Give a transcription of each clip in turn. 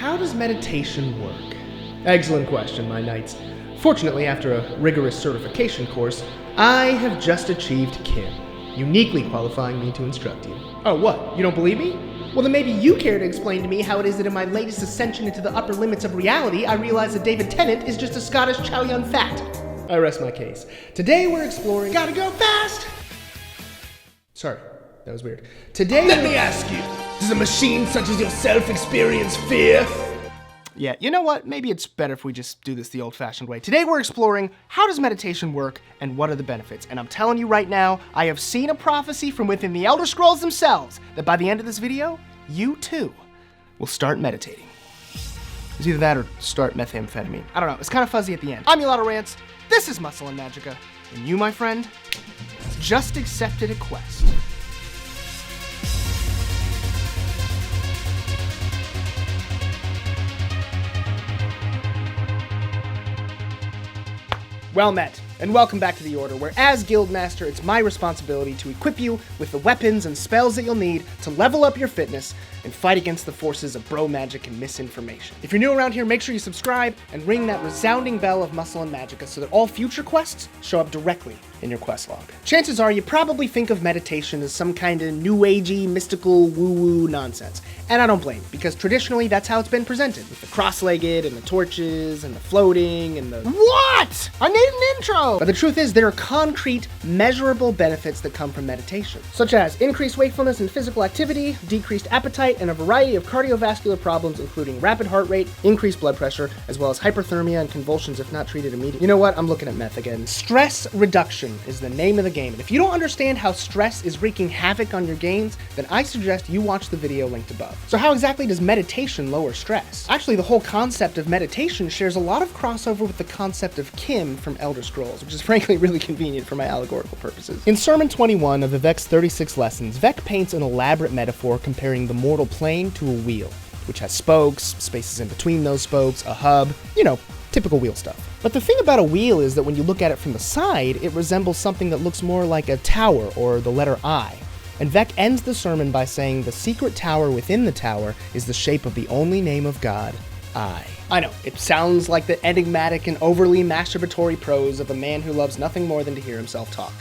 How does meditation work? Excellent question, my knights. Fortunately, after a rigorous certification course, I have just achieved CHIM, uniquely qualifying me to instruct you. Oh, what? You don't believe me? Well, then maybe you care to explain to me how it is that in my latest ascension into the upper limits of reality, I realize that David Tennant is just a Scottish Chow Yun Fat. I rest my case. Today we're exploring... Gotta go fast! Sorry, that was weird. Today... Let me ask you, does a machine such as yourself experience fear? Yeah, you know what? Maybe it's better if we just do this the old-fashioned way. Today we're exploring how does meditation work and what are the benefits. And I'm telling you right now, I have seen a prophecy from within the Elder Scrolls themselves that by the end of this video, you too will start meditating. It's either that or start methamphetamine. I don't know, it's kind of fuzzy at the end. I'm Yolanda Rance, this is Muscle and Magicka, and you, my friend, just accepted a quest. Well met, and welcome back to the Order, where as Guildmaster, it's my responsibility to equip you with the weapons and spells that you'll need to level up your fitness and fight against the forces of bro magic and misinformation. If you're new around here, make sure you subscribe and ring that resounding bell of Muscle and Magicka so that all future quests show up directly in your quest log. Chances are you probably think of meditation as some kind of new agey, mystical, woo-woo nonsense. And I don't blame you, because traditionally that's how it's been presented, with the cross-legged and the torches and the floating and the... What? I need an intro! But the truth is there are concrete, measurable benefits that come from meditation, such as increased wakefulness and physical activity, decreased appetite, and a variety of cardiovascular problems including rapid heart rate, increased blood pressure, as well as hyperthermia and convulsions if not treated immediately. You know what? I'm looking at meth again. Stress reduction is the name of the game. And if you don't understand how stress is wreaking havoc on your gains, then I suggest you watch the video linked above. So how exactly does meditation lower stress? Actually, the whole concept of meditation shares a lot of crossover with the concept of CHIM from Elder Scrolls, which is frankly really convenient for my allegorical purposes. In Sermon 21 of the Vehk's 36 lessons, Vehk paints an elaborate metaphor comparing the mortal plane to a wheel, which has spokes, spaces in between those spokes, a hub, you know, typical wheel stuff. But the thing about a wheel is that when you look at it from the side, it resembles something that looks more like a tower or the letter I. And Vehk ends the sermon by saying the secret tower within the tower is the shape of the only name of God, I. I know, it sounds like the enigmatic and overly masturbatory prose of a man who loves nothing more than to hear himself talk.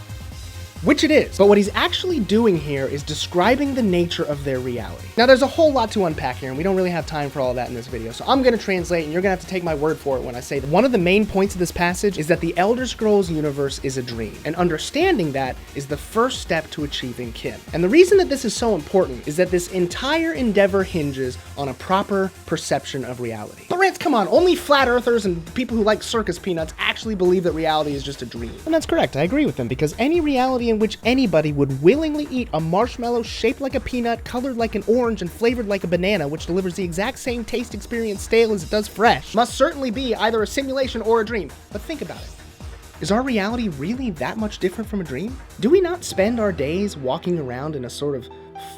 Which it is, but what he's actually doing here is describing the nature of their reality. Now there's a whole lot to unpack here, and we don't really have time for all of that in this video, so I'm gonna translate, and you're gonna have to take my word for it when I say that one of the main points of this passage is that the Elder Scrolls universe is a dream, and understanding that is the first step to achieving CHIM. And the reason that this is so important is that this entire endeavor hinges on a proper perception of reality. But Rance, come on, only flat earthers and people who like circus peanuts actually believe that reality is just a dream. And that's correct, I agree with them, because any reality in which anybody would willingly eat a marshmallow shaped like a peanut, colored like an orange, and flavored like a banana, which delivers the exact same taste experience stale as it does fresh, must certainly be either a simulation or a dream. But think about it. Is our reality really that much different from a dream? Do we not spend our days walking around in a sort of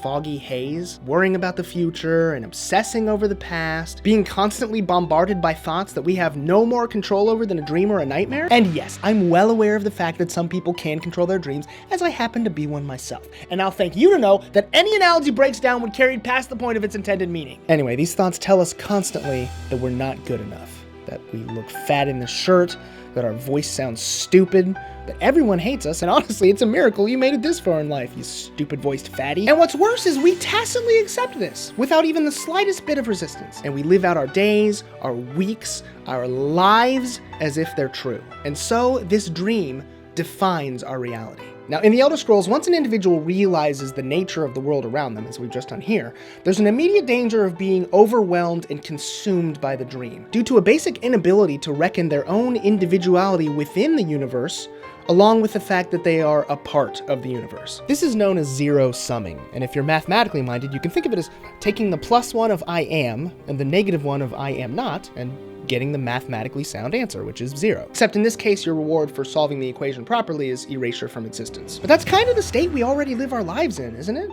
foggy haze, worrying about the future and obsessing over the past, being constantly bombarded by thoughts that we have no more control over than a dream or a nightmare? And yes, I'm well aware of the fact that some people can control their dreams, as I happen to be one myself. And I'll thank you to know that any analogy breaks down when carried past the point of its intended meaning. Anyway, these thoughts tell us constantly that we're not good enough, that we look fat in the shirt, that our voice sounds stupid, that everyone hates us, and honestly, it's a miracle you made it this far in life, you stupid-voiced fatty. And what's worse is we tacitly accept this, without even the slightest bit of resistance. And we live out our days, our weeks, our lives as if they're true. And so, this dream defines our reality. Now, in the Elder Scrolls, once an individual realizes the nature of the world around them, as we've just done here, there's an immediate danger of being overwhelmed and consumed by the dream, due to a basic inability to reckon their own individuality within the universe, along with the fact that they are a part of the universe. This is known as zero summing, and if you're mathematically minded, you can think of it as taking the +1 of I am and the -1 of I am not, and getting the mathematically sound answer, which is 0. Except in this case, your reward for solving the equation properly is erasure from existence. But that's kind of the state we already live our lives in, isn't it?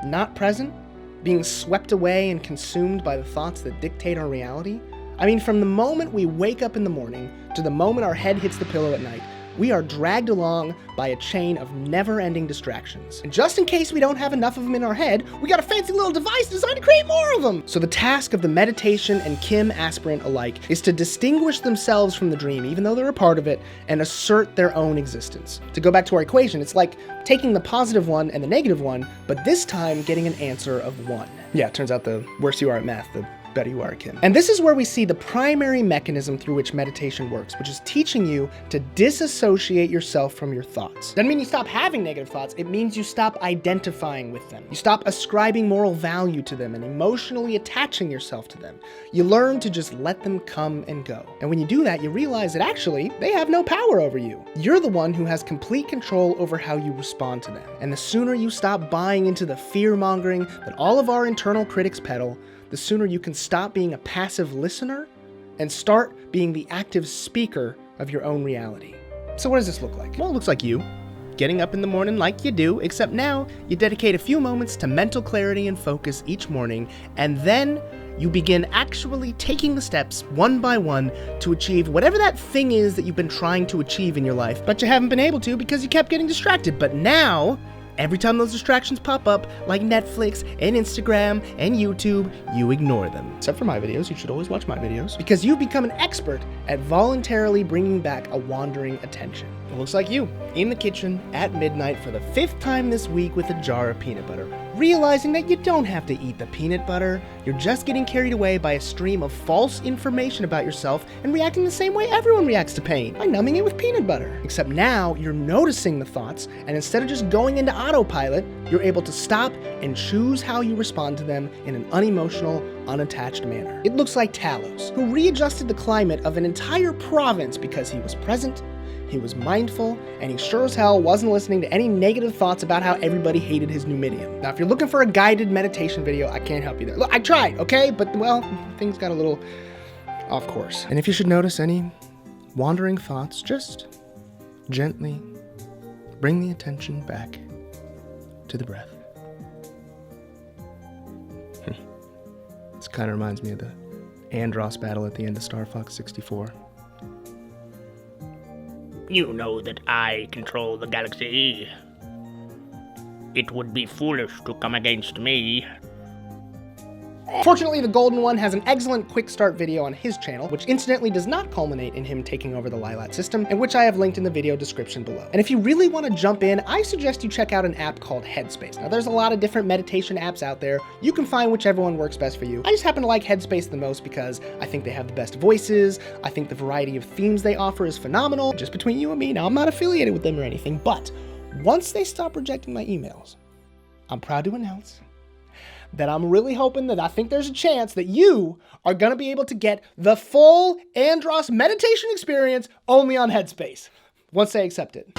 Not present, being swept away and consumed by the thoughts that dictate our reality. I mean, from the moment we wake up in the morning to the moment our head hits the pillow at night, we are dragged along by a chain of never-ending distractions. And just in case we don't have enough of them in our head, we got a fancy little device designed to create more of them! So the task of the meditation and CHIM aspirant alike is to distinguish themselves from the dream, even though they're a part of it, and assert their own existence. To go back to our equation, it's like taking the positive one and the negative one, but this time getting an answer of 1. Yeah, it turns out the worse you are at math, the better you are, Kim. And this is where we see the primary mechanism through which meditation works, which is teaching you to disassociate yourself from your thoughts. Doesn't mean you stop having negative thoughts, it means you stop identifying with them. You stop ascribing moral value to them and emotionally attaching yourself to them. You learn to just let them come and go. And when you do that, you realize that actually, they have no power over you. You're the one who has complete control over how you respond to them. And the sooner you stop buying into the fear-mongering that all of our internal critics peddle, the sooner you can stop being a passive listener and start being the active speaker of your own reality. So what does this look like? Well, it looks like you getting up in the morning like you do, except now you dedicate a few moments to mental clarity and focus each morning, and then you begin actually taking the steps one by one to achieve whatever that thing is that you've been trying to achieve in your life, but you haven't been able to because you kept getting distracted. But now, every time those distractions pop up, like Netflix and Instagram and YouTube, you ignore them. Except for my videos, you should always watch my videos, because you've become an expert at voluntarily bringing back a wandering attention. It looks like you, in the kitchen at midnight for the 5th time this week with a jar of peanut butter, realizing that you don't have to eat the peanut butter, you're just getting carried away by a stream of false information about yourself and reacting the same way everyone reacts to pain, by numbing it with peanut butter. Except now, you're noticing the thoughts, and instead of just going into autopilot, you're able to stop and choose how you respond to them in an unemotional, unattached manner. It looks like Talos, who readjusted the climate of an entire province because he was present, he was mindful, and he sure as hell wasn't listening to any negative thoughts about how everybody hated his new medium. Now, if you're looking for a guided meditation video, I can't help you there. Look, I tried, okay? But, well, things got a little off course. And if you should notice any wandering thoughts, just gently bring the attention back to the breath. This kind of reminds me of the Andross battle at the end of Starfox64. You know that I control the galaxy. It would be foolish to come against me. Fortunately, the Golden One has an excellent quick start video on his channel, which incidentally does not culminate in him taking over the Lilat system, and which I have linked in the video description below. And if you really want to jump in, I suggest you check out an app called Headspace. Now, there's a lot of different meditation apps out there. You can find whichever one works best for you. I just happen to like Headspace the most because I think they have the best voices. I think the variety of themes they offer is phenomenal. Just between you and me, now I'm not affiliated with them or anything, but once they stop rejecting my emails, I'm proud to announce that I'm really hoping that I think there's a chance that you are going to be able to get the full Andross meditation experience only on Headspace, once they accept it.